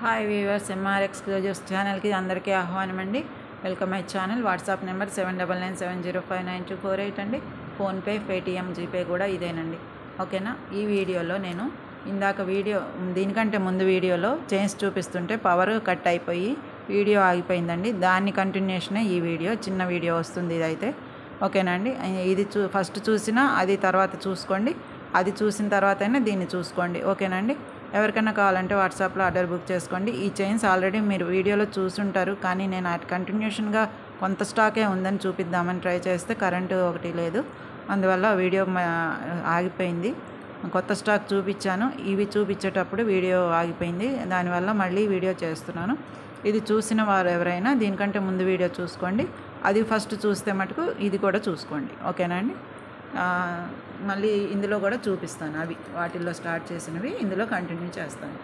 Hi weavers, MR exclusives ఛానల్కి అందరికీ ఆహ్వానం అండి. Welcome my channel. WhatsApp number 7997059248 అండి. ఫోన్పే, పేటిఎం, జీపే కూడా ఇదేనండి. ఓకేనా. ఈ వీడియోలో నేను దీనికంటే ముందు వీడియోలో చైన్స్ చూపిస్తుంటే పవర్ కట్ అయిపోయి వీడియో ఆగిపోయిందండి. దాన్ని కంటిన్యూషనే ఈ వీడియో. చిన్న వీడియో వస్తుంది ఇదైతే. ఓకేనా అండి. ఇది ఫస్ట్ చూసినా అది తర్వాత చూసుకోండి, అది చూసిన తర్వాత అయినా దీన్ని చూసుకోండి. ఓకేనండి. ఎవరికైనా కావాలంటే వాట్సాప్లో ఆర్డర్ బుక్ చేసుకోండి. ఈ చైన్స్ ఆల్రెడీ మీరు వీడియోలో చూసుంటారు, కానీ నేను కంటిన్యూషన్గా కొంత స్టాకే ఉందని చూపిద్దామని ట్రై చేస్తే కరెంటు ఒకటి లేదు, అందువల్ల వీడియో ఆగిపోయింది. కొత్త స్టాక్ చూపించాను, ఇవి చూపించేటప్పుడు వీడియో ఆగిపోయింది, దానివల్ల మళ్ళీ వీడియో చేస్తున్నాను. ఇది చూసిన వారు ఎవరైనా దీనికంటే ముందు వీడియో చూసుకోండి, అది ఫస్ట్ చూస్తే మటుకు ఇది కూడా చూసుకోండి. ఓకేనా అండి. మళ్ళీ ఇందులో కూడా చూపిస్తాను, అవి వాటిల్లో స్టార్ట్ చేసినవి ఇందులో కంటిన్యూ చేస్తాను.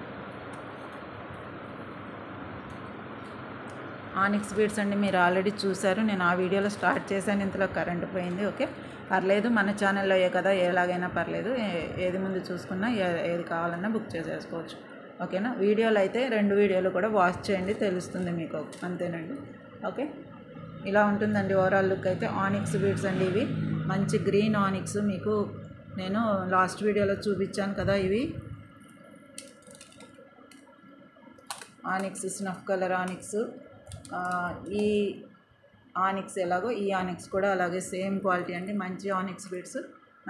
ఆనిక్స్ బీడ్స్ అండి, మీరు ఆల్రెడీ చూశారు. నేను ఆ వీడియోలో స్టార్ట్ చేశాను, ఇంతలో కరెంట్ పోయింది. ఓకే, పర్లేదు, మన ఛానల్లో కదా, ఎలాగైనా పర్లేదు, ఏది ముందు చూసుకున్నా ఏది కావాలన్నా బుక్ చేసేసుకోవచ్చు. ఓకేనా. వీడియోలు అయితే 2 వీడియోలు కూడా వాచ్ చేయండి, తెలుస్తుంది మీకు. అంతేనండి. ఓకే, ఇలా ఉంటుందండి ఓవరాల్ లుక్ అయితే. ఆనిక్స్ బీడ్స్ అండి ఇవి. మంచి గ్రీన్ ఆనిక్స్, మీకు నేను లాస్ట్ వీడియోలో చూపించాను కదా, ఇవి ఆనిక్స్, స్నఫ్ కలర్ ఆనిక్స్. ఈ ఆనిక్స్ ఎలాగో ఈ ఆనిక్స్ కూడా అలాగే సేమ్ క్వాలిటీ అండి. మంచి ఆనిక్స్ బీడ్స్.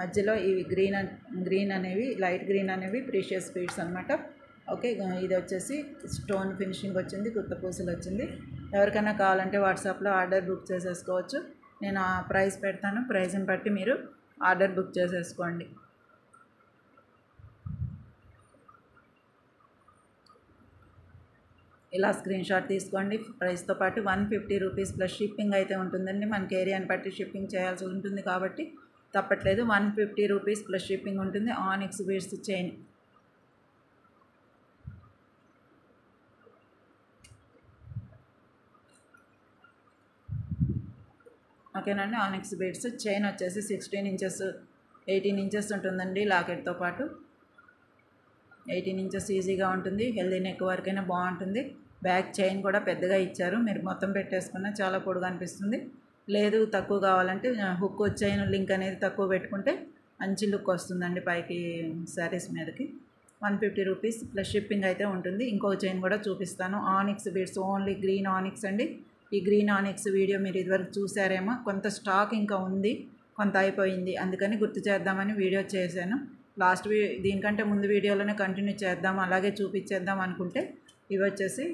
మధ్యలో ఇవి గ్రీన్ అనేవి, లైట్ గ్రీన్ అనేవి ప్రీషియస్ బీడ్స్ అనమాట. ఓకే, ఇది వచ్చేసి స్టోన్ ఫినిషింగ్ వచ్చింది, గుత్త పూసలు వచ్చింది. ఎవరికైనా కావాలంటే వాట్సాప్లో ఆర్డర్ బుక్ చేసేసుకోవచ్చు. నేను ఆ ప్రైస్ పెడతాను, ప్రైస్ని బట్టి మీరు ఆర్డర్ బుక్ చేసేసుకోండి. ఇలా స్క్రీన్ షాట్ తీసుకోండి. ప్రైస్తో పాటు 150 రూపీస్ ప్లస్ షిప్పింగ్ అయితే ఉంటుందండి. మనకి ఏరియాని బట్టి షిప్పింగ్ చేయాల్సి ఉంటుంది కాబట్టి తప్పట్లేదు. 150 రూపీస్ ప్లస్ షిప్పింగ్ ఉంటుంది. Onyx beads chain. ఓకేనండి. ఆనిక్స్ బీడ్స్ చైన్ వచ్చేసి 16 ఇంచెస్ 18 ఇంచెస్ ఉంటుందండి. లాకెట్తో పాటు 18 ఇంచెస్ ఈజీగా ఉంటుంది. హెల్దీ నెక్ వరకైనా బాగుంటుంది. బ్యాక్ చైన్ కూడా పెద్దగా ఇచ్చారు, మీరు మొత్తం పెట్టేసుకున్నా చాలా పొడుగా అనిపిస్తుంది. లేదు తక్కువ కావాలంటే హుక్ చైన్ లింక్ అనేది తక్కువ పెట్టుకుంటే మంచి లుక్ వస్తుందండి పైకి శారీస్ మీదకి. 150 రూపీస్ ప్లస్ షిప్పింగ్ అయితే ఉంటుంది. ఇంకో చైన్ కూడా చూపిస్తాను. Onyx beads, only green onyx అండి. ఈ గ్రీన్ ఆనిక్స్ వీడియో మీరు ఇదివరకు చూసారేమో. కొంత స్టాక్ ఇంకా ఉంది, కొంత అయిపోయింది, అందుకని గుర్తు చేద్దామని వీడియో చేశాను. దీనికంటే ముందు వీడియోలోనే కంటిన్యూ చేద్దాం, అలాగే చూపించేద్దాం అనుకుంటే ఇవి వచ్చేసి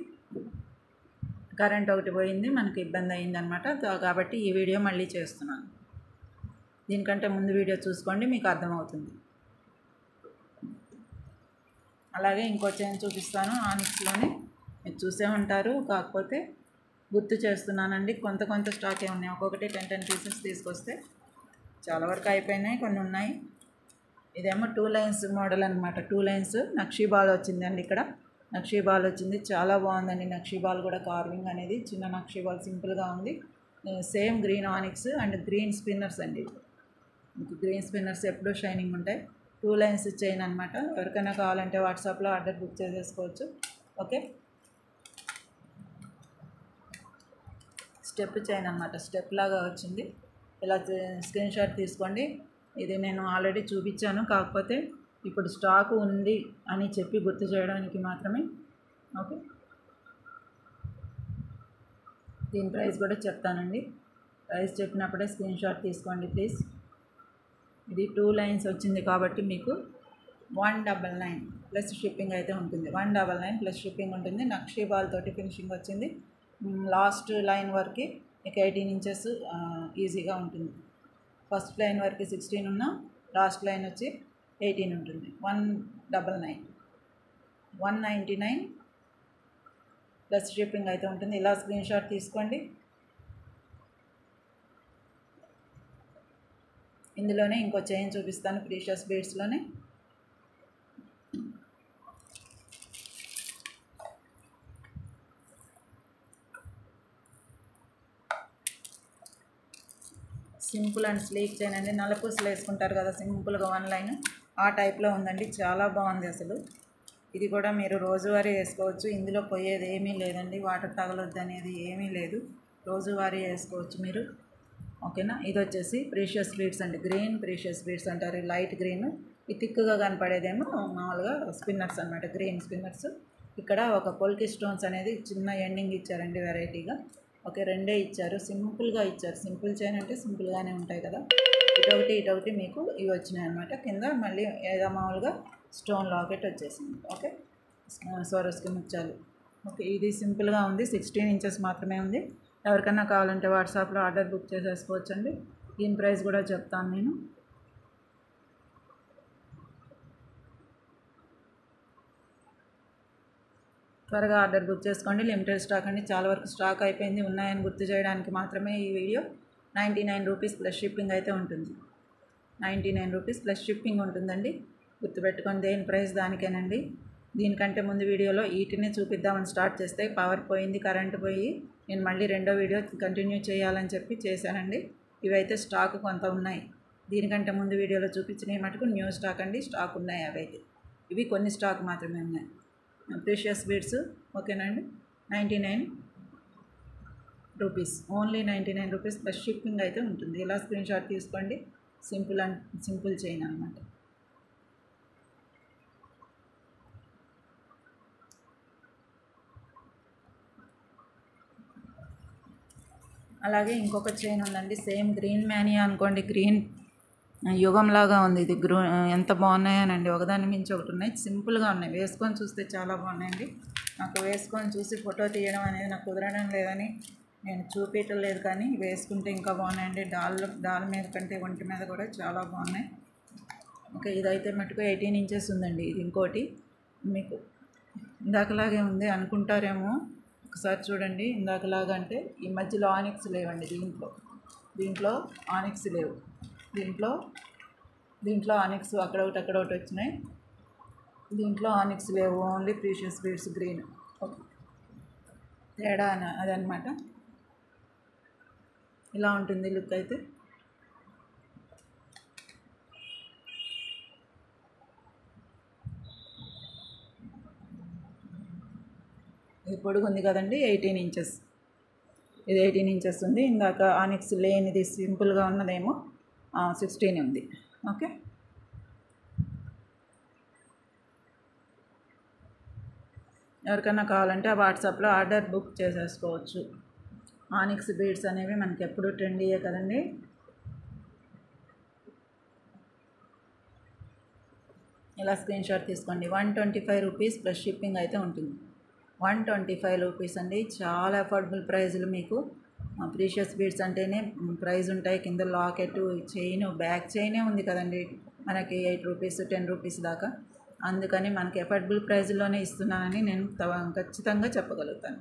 కరెంట్ ఒకటి పోయింది, మనకి ఇబ్బంది అయిందనమాట. కాబట్టి ఈ వీడియో మళ్ళీ చేస్తున్నాను. దీనికంటే ముందు వీడియో చూసుకోండి, మీకు అర్థమవుతుంది. అలాగే ఇంకో చైన్ చూపిస్తాను ఆనిక్స్లోనే, మీరు చూసే ఉంటారు, కాకపోతే గుర్తు చేస్తున్నానండి. కొంత స్టాకే ఉన్నాయి. ఒక్కొక్కటి 10 పీసెస్ తీసుకొస్తే చాలా వరకు అయిపోయినాయి, కొన్ని ఉన్నాయి. ఇదేమో 2 లైన్స్ మోడల్ అనమాట. 2 లైన్స్ నక్షీ బాల్ వచ్చిందండి. ఇక్కడ నక్షీ బాల్ వచ్చింది, చాలా బాగుందండి. నక్షీ బాల్ కూడా కార్వింగ్ అనేది చిన్న నక్షీ బాల్ సింపుల్గా ఉంది. Same green onyx and green spinners అండి. మీకు గ్రీన్ స్పిన్నర్స్ ఎప్పుడూ షైనింగ్ ఉంటాయి. 2 లైన్స్ చైన్ అనమాట. ఎవరికైనా కావాలంటే వాట్సాప్లో ఆర్డర్ బుక్ చేసేసుకోవచ్చు. ఓకే, స్టెప్ చైన్ అనమాట, స్టెప్ లాగా వచ్చింది. ఇలా స్క్రీన్ షాట్ తీసుకోండి. ఇది నేను ఆల్రెడీ చూపించాను, కాకపోతే ఇప్పుడు స్టాకు ఉంది అని చెప్పి గుర్తు చేయడానికి మాత్రమే. ఓకే, దీని ప్రైస్ కూడా చెప్తానండి. ప్రైస్ చెప్పినప్పుడే స్క్రీన్ షాట్ తీసుకోండి ప్లీజ్. ఇది 2 లైన్స్ వచ్చింది కాబట్టి మీకు 199 ప్లస్ షిప్పింగ్ అయితే ఉంటుంది. 199 ప్లస్ షిప్పింగ్ ఉంటుంది. నక్షీ బాల్ తోటి ఫినిషింగ్ వచ్చింది. లాస్ట్ లైన్ వరకు మీకు 18 ఇంచెస్ ఈజీగా ఉంటుంది. ఫస్ట్ లైన్ వరకు 16 ఉన్నా లాస్ట్ లైన్ వచ్చి 18 ఉంటుంది. 199 ప్లస్ షిప్పింగ్ అయితే ఉంటుంది. ఇలా స్క్రీన్ షాట్ తీసుకోండి. ఇందులోనే ఇంకో చైన్ చూపిస్తాను ప్రీషియస్ బీడ్స్లోనే. సింపుల్ అండ్ స్లీక్ చైన్ అండి. నల్లపూసలు వేసుకుంటారు కదా సింపుల్గా 1 లైన్, ఆ టైప్లో ఉందండి. చాలా బాగుంది అసలు. ఇది కూడా మీరు రోజువారీ వేసుకోవచ్చు. ఇందులో పోయేది ఏమీ లేదండి, వాటర్ తగలొద్దు అనేది ఏమీ లేదు, రోజువారీ వేసుకోవచ్చు మీరు. ఓకేనా. ఇది వచ్చేసి ప్రీషియస్ బీడ్స్ అండి, గ్రీన్ ప్రీషియస్ బీడ్స్ అంటారు. లైట్ గ్రీన్, ఈ థిక్గా కనపడేదేమో మామూలుగా స్పిన్నర్స్ అనమాట, గ్రీన్ స్పిన్నర్స్. ఇక్కడ ఒక పోల్కి స్టోన్స్ అనేది చిన్న ఎండింగ్ ఇచ్చారండి వెరైటీగా. ఓకే, రెండే ఇచ్చారు, సింపుల్గా ఇచ్చారు. సింపుల్ చైన్ అంటే సింపుల్గానే ఉంటాయి కదా. ఇటొకటి మీకు ఇవి వచ్చినాయి అనమాట. కింద మళ్ళీ ఏదో మామూలుగా స్టోన్ లాకెట్ వచ్చేసింది. ఓకే, స్వరోస్కి ముత్యాలు. ఓకే, ఇది సింపుల్గా ఉంది, 16 ఇంచెస్ మాత్రమే ఉంది. ఎవరికైనా కావాలంటే వాట్సాప్లో ఆర్డర్ బుక్ చేసేసుకోవచ్చండి. దీని ప్రైస్ కూడా చెప్తాను నేను. త్వరగా ఆర్డర్ బుక్ చేసుకోండి, లిమిటెడ్ స్టాక్ అండి, చాలా వరకు స్టాక్ అయిపోయింది. ఉన్నాయని గుర్తు చేయడానికి మాత్రమే ఈ వీడియో. 99 రూపీస్ ప్లస్ షిప్పింగ్ అయితే ఉంటుంది. 99 రూపీస్ ప్లస్ షిప్పింగ్ ఉంటుందండి, గుర్తుపెట్టుకొని. దేని ప్రైస్ దానికేనండి. దీనికంటే ముందు వీడియోలో వీటిని చూపిద్దామని స్టార్ట్ చేస్తే పవర్ పోయింది, కరెంటు పోయి నేను మళ్ళీ రెండో వీడియో కంటిన్యూ చేయాలని చెప్పి చేశానండి. ఇవైతే స్టాక్ కొంత ఉన్నాయి. దీనికంటే ముందు వీడియోలో చూపించినవి మటుకు న్యూ స్టాక్ అండి, స్టాక్ ఉన్నాయి అవైతే. ఇవి కొన్ని స్టాక్ మాత్రమే ఉన్నాయి. Precious beads. ఓకేనండి, 99 rupees, only 99 rupees plus shipping అయితే ఉంటుంది. ఇలా స్క్రీన్ షాట్ తీసుకోండి. సింపుల్ చైన్ అనమాట. అలాగే ఇంకొక చైన్ ఉందండి, సేమ్ గ్రీన్ మ్యానియా అనుకోండి, గ్రీన్ యుగంలాగా ఉంది. ఇది ఎంత బాగున్నాయనండి, ఒకదాని మించి ఒకటి ఉన్నాయి, సింపుల్గా ఉన్నాయి. వేసుకొని చూస్తే చాలా బాగున్నాయండి. నాకు వేసుకొని చూసి ఫోటో తీయడం అనేది నాకు కుదరడం లేదని నేను చూపించడం లేదు, కానీ వేసుకుంటే ఇంకా బాగున్నాయండి. డాల్ మీద కంటే ఒంటి మీద కూడా చాలా బాగున్నాయి. ఓకే, ఇదైతే మటుకు 18 ఇంచెస్ ఉందండి. ఇది ఇంకోటి మీకు ఇందాకలాగే ఉంది అనుకుంటారేమో, ఒకసారి చూడండి. ఇందాకలాగా అంటే ఈ మధ్యలో ఆనిక్స్ లేవండి, దీంట్లో ఆనిక్స్ లేవు. దీంట్లో ఆనిక్స్ అక్కడొకటి వచ్చినాయి, దీంట్లో ఆనిక్స్ లేవు, only precious beads green. Okay, తేడా అదనమాట. ఇలా ఉంటుంది లుక్ అయితే. ఇది పొడుగు ఉంది కదండి, 18 ఇంచెస్. ఇది 18 ఇంచెస్ ఉంది. ఇందాక ఆనిక్స్ లేనిది సింపుల్గా ఉన్నదేమో 16 ఉంది. ఓకే, ఎవరికైనా కావాలంటే వాట్సాప్లో ఆర్డర్ బుక్ చేసేసుకోవచ్చు. ఆనిక్స్ బీడ్స్ అనేవి మనకి ఎప్పుడు ట్రెండీయే కదండి. ఇలా స్క్రీన్ షాట్ తీసుకోండి. 125 రూపీస్ ప్లస్ షిప్పింగ్ అయితే ఉంటుంది. 125 రూపీస్ అండి, చాలా అఫోర్డబుల్ ప్రైజులు మీకు. ప్రీషియస్ బీడ్స్ అంటేనే ప్రైజ్ ఉంటాయి. కింద లాకెట్, చైన్, బ్యాక్ చైనే ఉంది కదండి మనకి 8 రూపీస్ 10 రూపీస్ దాకా. అందుకని మనకి అఫోర్డబుల్ ప్రైజ్లోనే ఇస్తున్నానని నేను ఖచ్చితంగా చెప్పగలుగుతాను.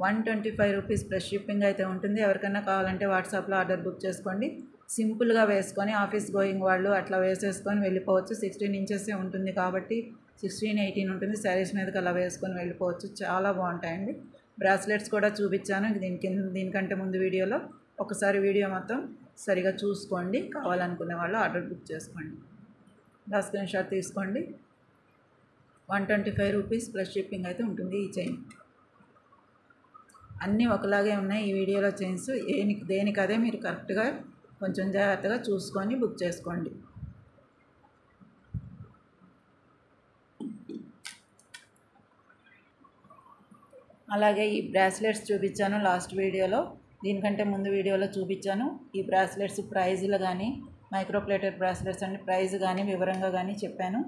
125 రూపీస్ ప్లస్ షిప్పింగ్ అయితే ఉంటుంది. ఎవరికైనా కావాలంటే వాట్సాప్లో ఆర్డర్ బుక్ చేసుకోండి. సింపుల్గా వేసుకొని ఆఫీస్ గోయింగ్ వాళ్ళు అట్లా వేసేసుకొని వెళ్ళిపోవచ్చు. 16 ఇంచెసే ఉంటుంది కాబట్టి 16, 18 ఉంటుంది. శారీస్ మీదకి అలా వేసుకొని వెళ్ళిపోవచ్చు, చాలా బాగుంటాయండి. బ్రాస్లెట్స్ కూడా చూపించాను దీనికంటే ముందు వీడియోలో. ఒకసారి వీడియో మొత్తం సరిగా చూసుకోండి, కావాలనుకునే వాళ్ళు ఆర్డర్ బుక్ చేసుకోండి. ఇలా స్క్రీన్ షాట్ తీసుకోండి. 125 రూపీస్ ప్లస్ షిప్పింగ్ అయితే ఉంటుంది ఈ చైన్. అన్నీ ఒకలాగే ఉన్నాయి ఈ వీడియోలో చైన్స్. దేనికి అదే మీరు కరెక్ట్గా కొంచెం జాగ్రత్తగా చూసుకొని బుక్ చేసుకోండి. అలాగే ఈ బ్రాస్లెట్స్ చూపించాను లాస్ట్ వీడియోలో, దీనికంటే ముందు వీడియోలో చూపించాను. ఈ బ్రాస్లెట్స్ ప్రైజులు కానీ, మైక్రోప్లేటెడ్ బ్రాస్లెట్స్ అండి, ప్రైజ్ కానీ వివరంగా కానీ చెప్పాను.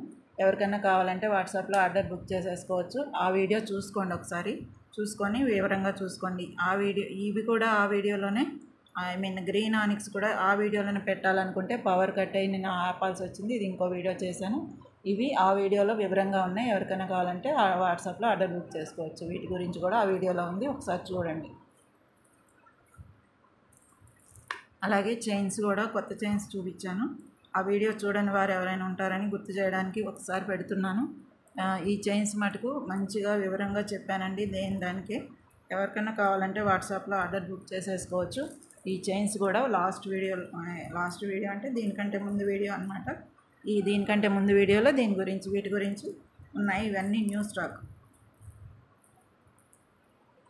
ఎవరికైనా కావాలంటే వాట్సాప్లో ఆర్డర్ బుక్ చేసేసుకోవచ్చు. ఆ వీడియో చూసుకోండి, ఒకసారి చూసుకొని వివరంగా చూసుకోండి. ఇవి కూడా ఆ వీడియోలోనే, గ్రీన్ ఆనిక్స్ కూడా ఆ వీడియోలోనే పెట్టాలనుకుంటే పవర్ కట్ అయ్యి నేను ఆపాల్సి వచ్చింది. ఇది ఇంకో వీడియో చేశాను. ఇవి ఆ వీడియోలో వివరంగా ఉన్నాయి. ఎవరికైనా కావాలంటే వాట్సాప్లో ఆర్డర్ బుక్ చేసుకోవచ్చు. వీటి గురించి కూడా ఆ వీడియోలో ఉంది, ఒకసారి చూడండి. అలాగే చైన్స్ కూడా కొత్త చైన్స్ చూపించాను. ఆ వీడియో చూడని వారు ఎవరైనా ఉంటారని గుర్తు చేయడానికి ఒకసారి పెడుతున్నాను. ఈ చైన్స్ మటుకు మంచిగా వివరంగా చెప్పానండి, దానికే. ఎవరికైనా కావాలంటే వాట్సాప్లో ఆర్డర్ బుక్ చేసేసుకోవచ్చు. ఈ చైన్స్ కూడా లాస్ట్ వీడియో అంటే దీనికంటే ముందు వీడియో అనమాట. దీనికంటే ముందు వీడియోలో వీటి గురించి ఉన్నాయి. ఇవన్నీ న్యూ స్టాక్,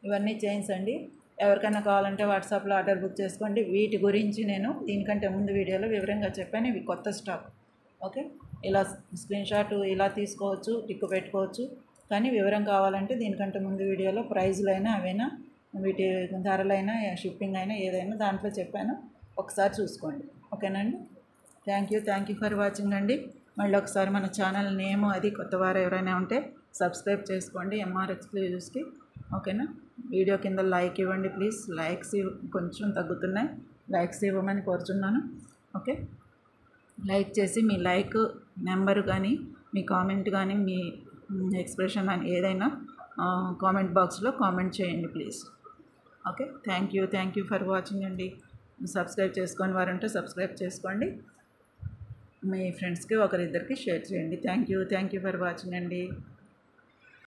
ఇవన్నీ చైన్స్ అండి. ఎవరికైనా కావాలంటే వాట్సాప్లో ఆర్డర్ బుక్ చేసుకోండి. వీటి గురించి నేను దీనికంటే ముందు వీడియోలో వివరంగా చెప్పాను. ఇవి కొత్త స్టాక్. ఓకే, ఇలా స్క్రీన్ షాట్ ఇలా తీసుకోవచ్చు, టిక్కు పెట్టుకోవచ్చు. కానీ వివరం కావాలంటే దీనికంటే ముందు వీడియోలో ప్రైజ్లైనా అవైనా వీటి ధరలైనా షిప్పింగ్ అయినా ఏదైనా దాంట్లో చెప్పాను, ఒకసారి చూసుకోండి. ఓకేనండి. థ్యాంక్ యూ ఫర్ వాచింగ్ అండి. మళ్ళీ ఒకసారి మన ఛానల్ నేమ్ అది కొత్త వారు ఎవరైనా ఉంటే సబ్స్క్రైబ్ చేసుకోండి ఎంఆర్ ఎక్స్క్లూజివ్స్కి. ఓకేనా. వీడియో కింద లైక్ ఇవ్వండి ప్లీజ్. లైక్స్ కొంచెం తగ్గుతున్నాయి, లైక్స్ ఇవ్వమని కోరుచున్నాను. ఓకే, లైక్ చేసి మీ లైక్ నెంబర్ కానీ మీ కామెంట్ కానీ మీ ఎక్స్ప్రెషన్ కానీ ఏదైనా కామెంట్ బాక్స్లో కామెంట్ చేయండి please. Okay, thank you for watching అండి. సబ్స్క్రైబ్ చేసుకొని వారంటే సబ్స్క్రైబ్ చేసుకోండి. మీ ఫ్రెండ్స్కి ఒకరిద్దరికి షేర్ చేయండి. థ్యాంక్ యూ ఫర్ వాచింగ్ అండి.